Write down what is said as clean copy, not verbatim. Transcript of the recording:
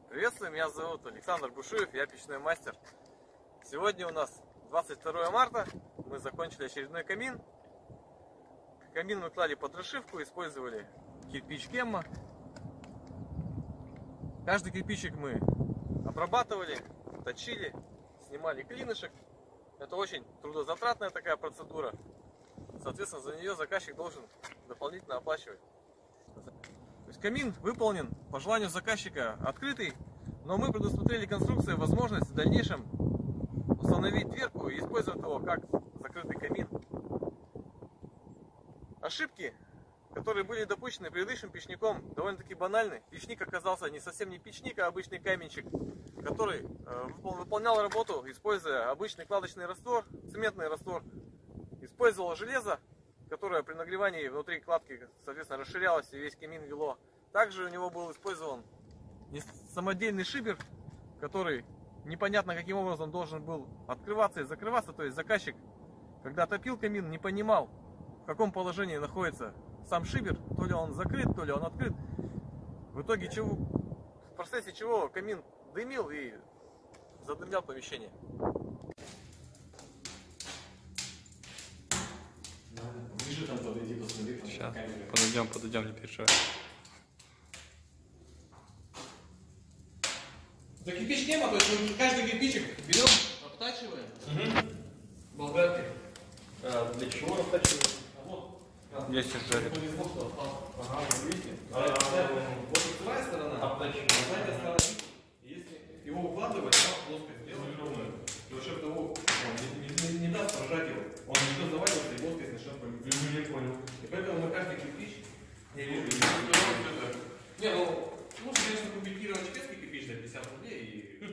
Приветствую, меня зовут Александр Бушуев, я печной мастер. Сегодня у нас 22 марта, мы закончили очередной камин. Камин мы клали под расшивку, использовали кирпич Кемма. Каждый кирпичик мы обрабатывали, точили, снимали клинышек. Это очень трудозатратная такая процедура. Соответственно, за нее заказчик должен дополнительно оплачивать. То есть камин выполнен по желанию заказчика открытый, но мы предусмотрели конструкцию возможность в дальнейшем установить дверку и использовать его как закрытый камин. Ошибки, которые были допущены предыдущим печником, довольно-таки банальны. Печник оказался не совсем не печник, а обычный каменщик, который выполнял работу, используя обычный кладочный раствор, цементный раствор. Использовал железо, которое при нагревании внутри кладки, соответственно, расширялось и весь камин вело. Также у него был использован самодельный шибер, который непонятно каким образом должен был открываться и закрываться. То есть заказчик, когда топил камин, не понимал, в каком положении находится сам шибер, то ли он закрыт, то ли он открыт. В итоге в процессе чего камин дымил и задымлял помещение. Сейчас, подойдем, не переживай. За кирпич Кемма, то есть мы каждый кирпичик берем, обтачиваем болгаркой. Для чего обтачиваем? Здесь жарит. Ага, видите? Вот лицевая сторона, задняя сторона. Если его укладывать, то плоскость сделать, то шеф того не даст прожать его. Он начнет заваливаться и плоскость начнет поменять. Не понял. И поэтому мы каждый кирпич можно, конечно, купить чешский кирпич за 50 рублей и...